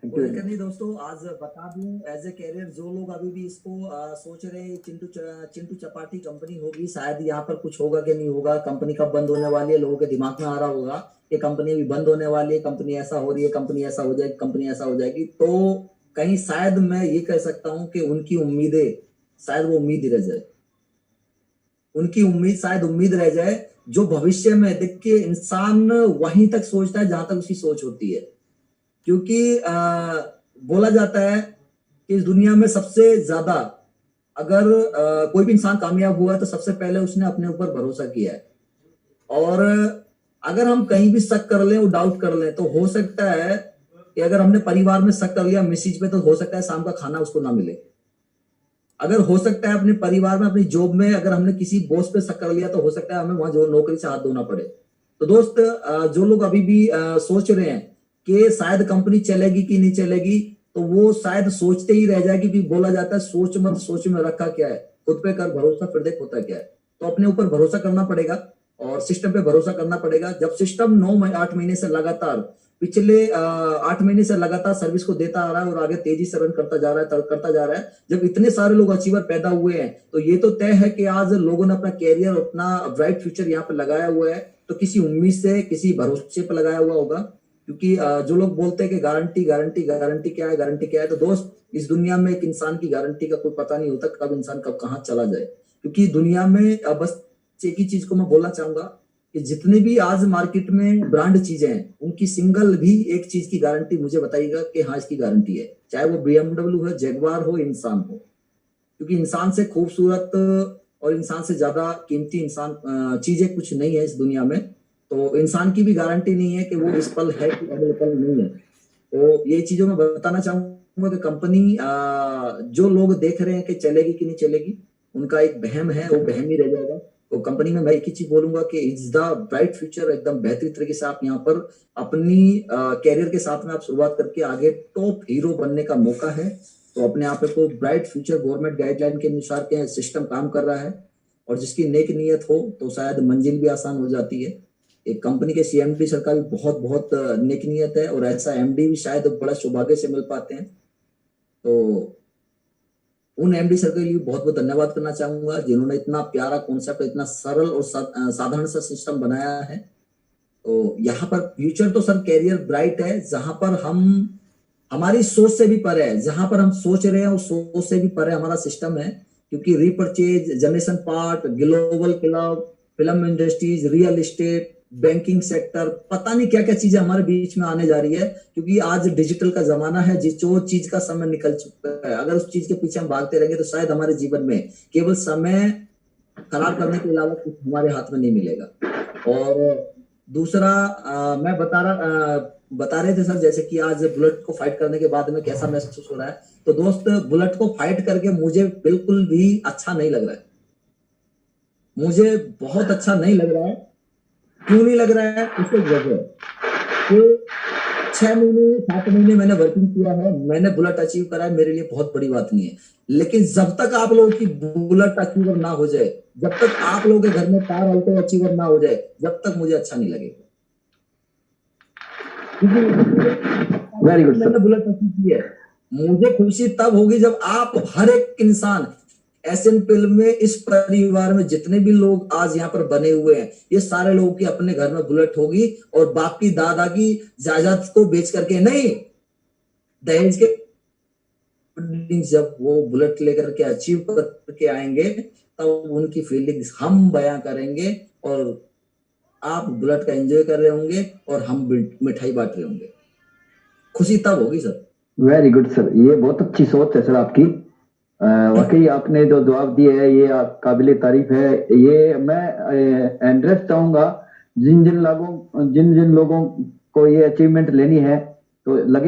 कोई दिक्कत नहीं दोस्तों, आज बता दूं एज ए कैरियर जो लोग अभी भी इसको सोच रहे हैं चिंटू चपाटी कंपनी होगी, शायद यहाँ पर कुछ होगा कि नहीं होगा, कंपनी कब बंद होने वाली है, लोगों के दिमाग में आ रहा होगा कि कंपनी अभी बंद होने वाली है, कंपनी ऐसा हो रही है, कंपनी ऐसा हो जाएगी, कंपनी ऐसा हो जाएगी। तो कहीं शायद मैं ये कह सकता हूँ कि उनकी उम्मीदें शायद वो उम्मीद ही रह जाए, उनकी उम्मीद शायद उम्मीद रह जाए। जो भविष्य में देख के इंसान वहीं तक सोचता है जहां तक उसकी सोच होती है, क्योंकि बोला जाता है कि इस दुनिया में सबसे ज्यादा अगर कोई भी इंसान कामयाब हुआ है तो सबसे पहले उसने अपने ऊपर भरोसा किया है। और अगर हम कहीं भी शक कर लें और डाउट कर लें तो हो सकता है कि अगर हमने परिवार में शक कर लिया मिसेज पे तो हो सकता है शाम का खाना उसको ना मिले। अगर हो सकता है अपने परिवार में, अपनी जॉब में अगर हमने किसी बॉस पे शक कर लिया तो हो सकता है हमें वहां जो नौकरी से हाथ धोना पड़े। तो दोस्त, जो लोग अभी भी सोच रहे हैं कि शायद कंपनी चलेगी कि नहीं चलेगी, तो वो शायद सोचते ही रह जाएगी, क्योंकि बोला जाता है सोच मत सोच में रखा क्या है, खुद पे कर भरोसा फिर देख होता क्या है। तो अपने ऊपर भरोसा करना पड़ेगा और सिस्टम पे भरोसा करना पड़ेगा। जब सिस्टम 9-8 महीने से लगातार, पिछले 8 महीने से लगातार सर्विस को देता आ रहा है और आगे तेजी से रन करता जा रहा है, करता जा रहा है, जब इतने सारे लोग अचीवर पैदा हुए हैं तो ये तो तय है कि आज लोगों ने अपना कैरियर, अपना ब्राइट फ्यूचर यहाँ पे लगाया हुआ है, तो किसी उम्मीद से, किसी भरोसे पर लगाया हुआ होगा। क्योंकि जो लोग बोलते हैं कि गारंटी गारंटी गारंटी क्या है, गारंटी क्या है, तो दोस्त इस दुनिया में एक इंसान की गारंटी का कोई पता नहीं होता कब इंसान कब कहाँ चला जाए। क्योंकि दुनिया में बस एक ही चीज को मैं बोलना चाहूंगा कि जितने भी आज मार्केट में ब्रांड चीजें हैं उनकी सिंगल भी एक चीज की गारंटी मुझे बताइएगा कि हाँ इसकी गारंटी है, चाहे वो BMW है, जगुआर हो, इंसान हो। क्योंकि इंसान से खूबसूरत और इंसान से ज्यादा कीमती इंसान चीजें कुछ नहीं है इस दुनिया में। तो इंसान की भी गारंटी नहीं है कि वो इस पल है कि अगले पल नहीं है। तो ये चीजों में बताना चाहूंगा कि कंपनी जो लोग देख रहे हैं कि चलेगी कि नहीं चलेगी, उनका एक वहम है, वो वहम ही रह जाएगा। तो कंपनी में मैं एक ही चीज बोलूंगा कि इट्स द ब्राइट फ्यूचर, एकदम बेहतरीन तरीके से आप यहाँ पर अपनी कैरियर के साथ में आप शुरुआत करके आगे टॉप हीरो बनने का मौका है। तो अपने आप को ब्राइट फ्यूचर, गवर्नमेंट गाइडलाइन के अनुसार के सिस्टम काम कर रहा है, और जिसकी नेक नीयत हो तो शायद मंजिल भी आसान हो जाती है। एक कंपनी के CMD सर का भी बहुत बहुत नेक नीयत है, और ऐसा MD भी शायद बड़ा सौभाग्य से मिल पाते हैं। तो उन MD सर के लिए बहुत बहुत धन्यवाद करना चाहूंगा जिन्होंने इतना प्यारा कॉन्सेप्ट, इतना सरल और साधारण सा सिस्टम बनाया है। तो यहाँ पर फ्यूचर तो सर कैरियर ब्राइट है, जहां पर हम हमारी सोच से भी परे है, जहां पर हम सोच रहे हैं उस सोच से भी परे हमारा सिस्टम है। क्योंकि repurchase, generation part, global club, film industries, real estate, banking sector, पता नहीं क्या क्या चीजें हमारे बीच में आने जा रही है। क्योंकि आज डिजिटल का जमाना है, जो चीज का समय निकल चुका है, अगर उस चीज के पीछे हम भागते रहेंगे तो शायद हमारे जीवन में केवल समय खराब करने के अलावा कुछ हमारे हाथ में नहीं मिलेगा। और दूसरा मैं बता रहे थे सर, जैसे कि आज बुलेट को फाइट करने के बाद में कैसा महसूस हो रहा है। तो दोस्त, बुलेट को फाइट करके मुझे बिल्कुल भी अच्छा नहीं लग रहा है, मुझे बहुत अच्छा नहीं लग रहा है। क्यों नहीं लग रहा है? उसकी वजह कि 6 महीने 7 महीने मैंने वर्किंग किया है, मैंने बुलेट अचीव करा है, मेरे लिए बहुत बड़ी बात नहीं है। लेकिन जब तक आप लोगों की बुलेट अचीवर ना हो जाए, जब तक आप लोगों के घर में कार अल्टो अचीवर ना हो जाए, जब तक मुझे अच्छा नहीं लगेगा। वेरी गुड मैंने सर। बुलेट अचीव की है, मुझे खुशी तब होगी जब आप हर एक इंसान एसएन फिल्म में, इस परिवार में जितने भी लोग आज यहाँ पर बने हुए हैं, ये सारे लोगों की अपने घर में बुलेट होगी, और बाप की दादा की जायदाद को बेच करके नहीं, दहेज के जब वो बुलेट लेकर के अचीव करके आएंगे तब उनकी फीलिंग्स हम बयां करेंगे, और आप बुलेट का एंजॉय कर रहे होंगे और हम मिठाई बांट रहे होंगे। खुशी तब होगी सर। वेरी गुड सर, ये बहुत अच्छी सोच है सर आपकी। वाकई आपने जो जवाब दिए है ये काबिले तारीफ है। ये मैं एड्रेस चाहूंगा जिन जिन लोगों को ये अचीवमेंट लेनी है, तो लगे